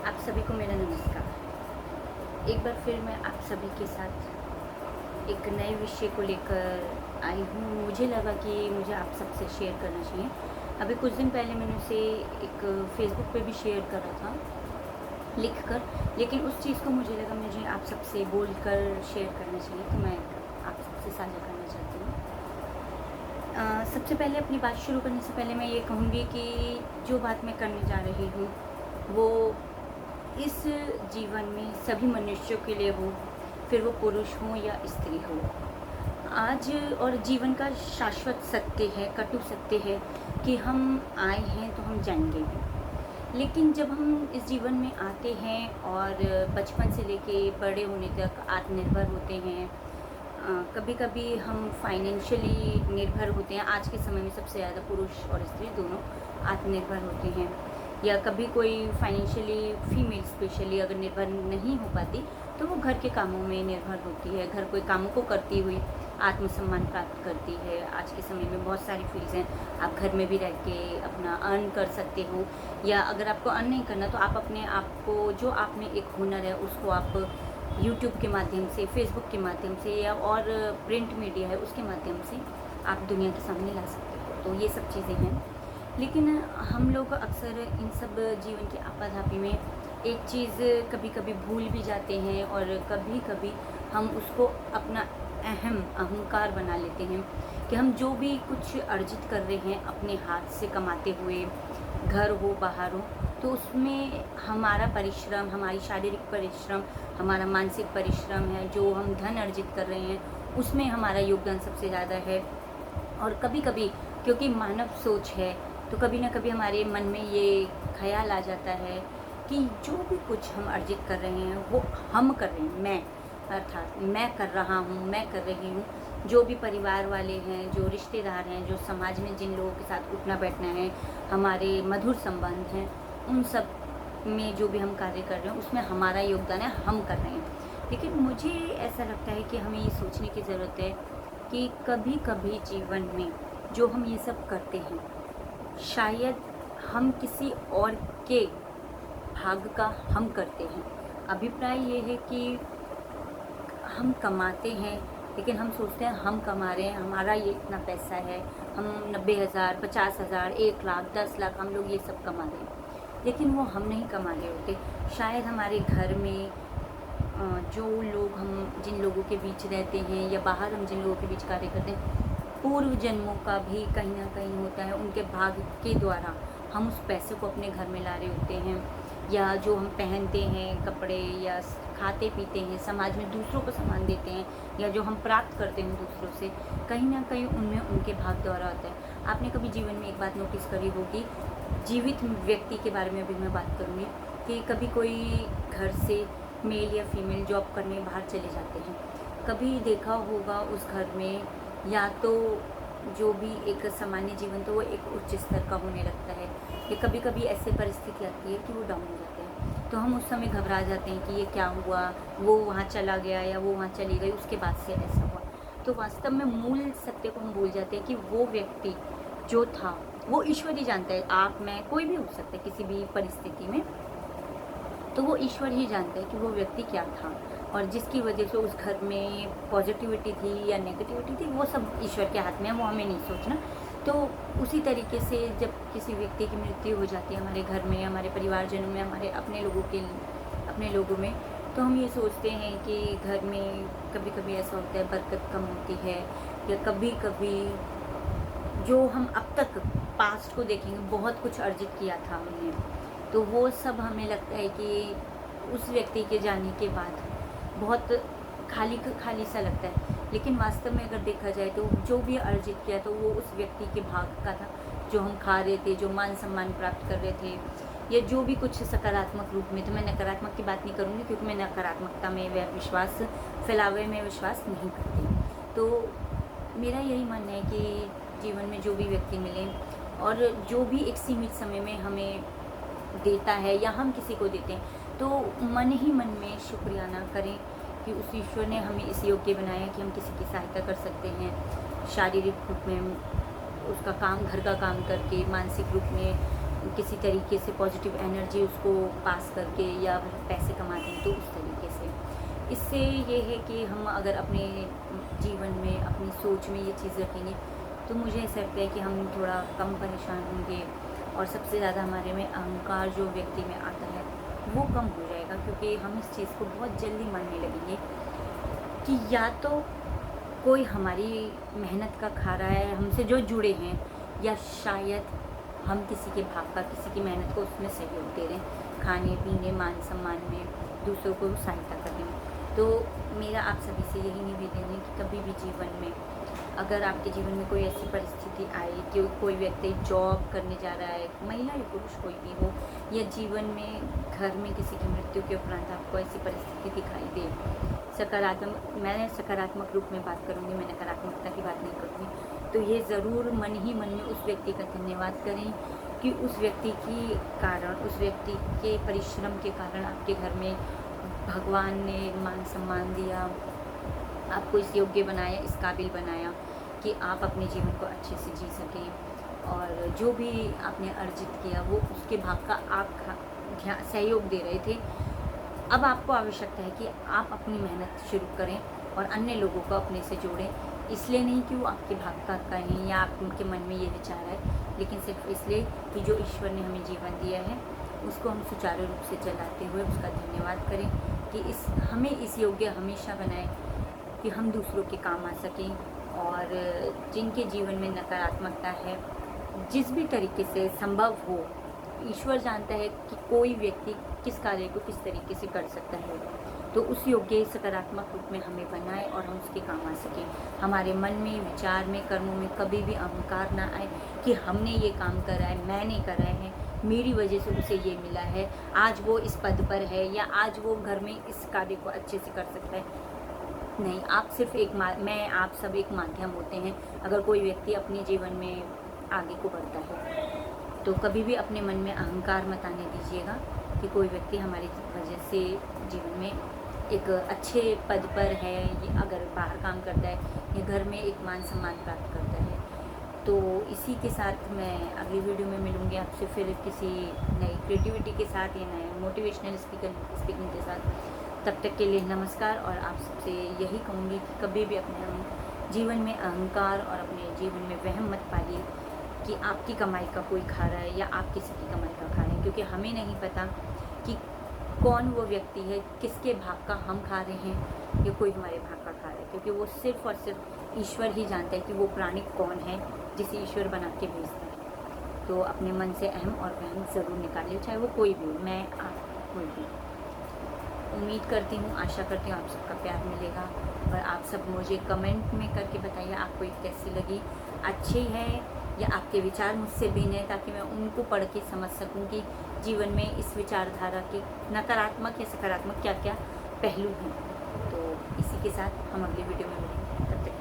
आप सभी को मेरा नमस्कार। एक बार फिर मैं आप सभी के साथ एक नए विषय को लेकर आई हूँ। मुझे लगा कि मुझे आप सबसे शेयर करना चाहिए। अभी कुछ दिन पहले मैंने उसे एक फ़ेसबुक पे भी शेयर करा था लिख कर, लेकिन उस चीज़ को मुझे लगा मुझे आप सबसे बोल कर शेयर करना चाहिए, तो मैं आप सबसे साझा करना चाहती हूँ। सबसे पहले अपनी बात शुरू करने से पहले मैं ये कहूँगी कि जो बात मैं करने जा रही हूँ वो इस जीवन में सभी मनुष्यों के लिए हो, फिर वो पुरुष हो या स्त्री हो। आज और जीवन का शाश्वत सत्य है, कटु सत्य है कि हम आए हैं तो हम जाएंगे भी। लेकिन जब हम इस जीवन में आते हैं और बचपन से लेके बड़े होने तक आत्मनिर्भर होते हैं, कभी कभी हम फाइनेंशियली निर्भर होते हैं। आज के समय में सबसे ज़्यादा पुरुष और स्त्री दोनों आत्मनिर्भर होते हैं। या कभी कोई फाइनेंशियली फीमेल स्पेशली अगर निर्भर नहीं हो पाती तो वो घर के कामों में निर्भर होती है, घर के कामों को करती हुई आत्मसम्मान प्राप्त करती है। आज के समय में बहुत सारी फील्ड्स हैं, आप घर में भी रह के अपना अर्न कर सकते हो, या अगर आपको अर्न नहीं करना तो आप अपने आप को, जो आप में एक हुनर है उसको आप यूट्यूब के माध्यम से, फेसबुक के माध्यम से या और प्रिंट मीडिया है उसके माध्यम से आप दुनिया के सामने ला सकते हो। तो ये सब चीज़ें हैं। लेकिन हम लोग अक्सर इन सब जीवन की आपाधापी में एक चीज़ कभी कभी भूल भी जाते हैं और कभी कभी हम उसको अपना अहम अहंकार बना लेते हैं कि हम जो भी कुछ अर्जित कर रहे हैं अपने हाथ से कमाते हुए, घर हो बाहर हो, तो उसमें हमारा परिश्रम, हमारी शारीरिक परिश्रम, हमारा मानसिक परिश्रम है, जो हम धन अर्जित कर रहे हैं उसमें हमारा योगदान सबसे ज़्यादा है। और कभी कभी क्योंकि मानव सोच है तो कभी ना कभी हमारे मन में ये ख्याल आ जाता है कि जो भी कुछ हम अर्जित कर रहे हैं वो हम कर रहे हैं, मैं अर्थात मैं कर रहा हूँ, मैं कर रही हूँ। जो भी परिवार वाले हैं, जो रिश्तेदार हैं, जो समाज में जिन लोगों के साथ उठना बैठना है, हमारे मधुर संबंध हैं, उन सब में जो भी हम कार्य कर रहे हैं उसमें हमारा योगदान है, हम कर रहे हैं। लेकिन मुझे ऐसा लगता है कि हमें ये सोचने की ज़रूरत है कि कभी कभी जीवन में जो हम ये सब करते हैं शायद हम किसी और के भाग का हम करते हैं। अभिप्राय ये है कि हम कमाते हैं लेकिन हम सोचते हैं हम कमा रहे हैं, हमारा ये इतना पैसा है, हम 90,000, 50,000, 1 लाख, 10 लाख हम लोग ये सब कमा रहे हैं, लेकिन वो हम नहीं कमा रहे होते। शायद हमारे घर में जो लोग, हम जिन लोगों के बीच रहते हैं या बाहर हम जिन लोगों के बीच कार्य करते हैं, पूर्व जन्मों का भी कहीं ना कहीं होता है। उनके भाग के द्वारा हम उस पैसे को अपने घर में ला रहे होते हैं, या जो हम पहनते हैं कपड़े या खाते पीते हैं, समाज में दूसरों को सामान देते हैं, या जो हम प्राप्त करते हैं दूसरों से, कहीं ना कहीं उनमें उनके भाग द्वारा होता है। आपने कभी जीवन में एक बात नोटिस करी होगी, जीवित व्यक्ति के बारे में भी मैं बात करूँगी, कि कभी कोई घर से मेल या फीमेल जॉब करने बाहर चले जाते हैं, कभी देखा होगा उस घर में या तो जो भी एक सामान्य जीवन तो वो एक उच्च स्तर का होने लगता है, या कभी कभी ऐसी परिस्थिति आती है कि वो डाउन हो जाते हैं। तो हम उस समय घबरा जाते हैं कि ये क्या हुआ, वो वहाँ चला गया या वो वहाँ चली गई, उसके बाद से ऐसा हुआ। तो वास्तव में मूल सत्य को हम भूल जाते हैं कि वो व्यक्ति जो था वो ईश्वर ही जानता है। आप, मैं, कोई भी हो सकता है किसी भी परिस्थिति में, तो वो ईश्वर ही जानता है कि वो व्यक्ति क्या था, और जिसकी वजह से उस घर में पॉजिटिविटी थी या नेगेटिविटी थी वो सब ईश्वर के हाथ में है, वो हमें नहीं सोचना। तो उसी तरीके से जब किसी व्यक्ति की मृत्यु हो जाती है हमारे घर में, हमारे परिवारजनों में, हमारे अपने लोगों में, तो हम ये सोचते हैं कि घर में कभी कभी ऐसा होता है बरकत कम होती है, या कभी कभी जो हम अब तक पास्ट को देखेंगे बहुत कुछ अर्जित किया था हमने, तो वो सब हमें लगता है कि उस व्यक्ति के जाने के बाद बहुत खाली खाली सा लगता है। लेकिन वास्तव में अगर देखा जाए तो जो भी अर्जित किया तो वो उस व्यक्ति के भाग का था, जो हम खा रहे थे, जो मान सम्मान प्राप्त कर रहे थे, या जो भी कुछ सकारात्मक रूप में। तो मैं नकारात्मक की बात नहीं करूँगी क्योंकि मैं नकारात्मकता में विश्वास, फैलावे में विश्वास नहीं करती। तो मेरा यही मानना है कि जीवन में जो भी व्यक्ति मिले और जो भी एक सीमित समय में हमें देता है या हम किसी को देते हैं, तो मन ही मन में शुक्रिया ना करें कि उस ईश्वर ने हमें इस योग्य बनाया कि हम किसी की सहायता कर सकते हैं, शारीरिक रूप में उसका काम, घर का काम करके, मानसिक रूप में किसी तरीके से पॉजिटिव एनर्जी उसको पास करके या पैसे कमाते हैं तो उस तरीके से। इससे ये है कि हम अगर अपने जीवन में अपनी सोच में ये चीज़ रखेंगे तो मुझे ऐसा लगता है कि हम थोड़ा कम परेशान होंगे और सबसे ज़्यादा हमारे में अहंकार जो व्यक्ति में आता है वो कम हो जाएगा, क्योंकि हम इस चीज़ को बहुत जल्दी मानने लगेंगे कि या तो कोई हमारी मेहनत का खा रहा है, हमसे जो जुड़े हैं, या शायद हम किसी के भाग का, किसी की मेहनत को उसमें सहयोग दे रहे हैं, खाने पीने मान सम्मान में, दूसरों को सहायता करने में। तो मेरा आप सभी से यही निवेदन है कि कभी भी जीवन में अगर आपके जीवन में कोई ऐसी परिस्थिति आए कि कोई व्यक्ति जॉब करने जा रहा है, महिला या पुरुष कोई भी हो, या जीवन में घर में किसी की मृत्यु के उपरांत आपको ऐसी परिस्थिति दिखाई दे, मैं सकारात्मक रूप में बात करूँगी, मैं नकारात्मकता की बात नहीं करूँगी, तो ये ज़रूर मन ही मन में उस व्यक्ति का धन्यवाद करें कि उस व्यक्ति की कारण, उस व्यक्ति के परिश्रम के कारण आपके घर में भगवान ने मान सम्मान दिया, आपको इस योग्य बनाया, इस काबिल बनाया कि आप अपने जीवन को अच्छे से जी सकें, और जो भी आपने अर्जित किया वो उसके भाग का आप सहयोग दे रहे थे। अब आपको आवश्यकता है कि आप अपनी मेहनत शुरू करें और अन्य लोगों को अपने से जोड़ें, इसलिए नहीं कि वो आपके भाग का कहें या आपके मन में ये विचार है, लेकिन सिर्फ इसलिए कि जो ईश्वर ने हमें जीवन दिया है उसको हम सुचारू रूप से चलाते हुए उसका धन्यवाद करें कि हमें इस योग्य हमेशा बनाए कि हम दूसरों के काम आ सकें। और जिनके जीवन में नकारात्मकता है, जिस भी तरीके से संभव हो, ईश्वर जानता है कि कोई व्यक्ति किस कार्य को किस तरीके से कर सकता है, तो उस योग्य सकारात्मक रूप में हमें बनाए और हम उसके काम आ सकें। हमारे मन में, विचार में, कर्मों में कभी भी अहंकार ना आए कि हमने ये काम करा है, मैंने करा है, मेरी वजह से उसे ये मिला है, आज वो इस पद पर है या आज वो घर में इस कार्य को अच्छे से कर सकता है। नहीं, आप सिर्फ मैं आप सब एक माध्यम होते हैं। अगर कोई व्यक्ति अपने जीवन में आगे को बढ़ता है तो कभी भी अपने मन में अहंकार मत आने दीजिएगा कि कोई व्यक्ति हमारी वजह से जीवन में एक अच्छे पद पर है, अगर बाहर काम करता है या घर में एक मान सम्मान प्राप्त करता है। तो इसी के साथ मैं अगली वीडियो में मिलूँगी आपसे फिर किसी नई क्रिएटिविटी के साथ या नए मोटिवेशनल स्पीकिंग के साथ। तब तक के लिए नमस्कार। और आप सबसे यही कहूँगी कि कभी भी अपने जीवन में अहंकार और अपने जीवन में वहम मत पालिए कि आपकी कमाई का कोई खा रहा है या आप किसी की कमाई का खा रहे हैं, क्योंकि हमें नहीं पता कि कौन वो व्यक्ति है, किसके भाग का हम खा रहे हैं या कोई हमारे भाग का खा रहा है, क्योंकि वो सिर्फ और सिर्फ ईश्वर ही जानता है कि वो प्राणी कौन है जिसे ईश्वर बना के भेजता है। तो अपने मन से अहम और वहम ज़रूर निकालिए, चाहे वो कोई भी हो, मैं आप कोई भी। उम्मीद करती हूँ, आशा करती हूँ आप सबका प्यार मिलेगा, और आप सब मुझे कमेंट में करके बताइए आपको ये कैसी लगी, अच्छी है या आपके विचार मुझसे भिन्न है, ताकि मैं उनको पढ़ के समझ सकूं कि जीवन में इस विचारधारा के नकारात्मक या सकारात्मक क्या क्या पहलू हैं। तो इसी के साथ हम अगली वीडियो में मिलेंगे, तब तक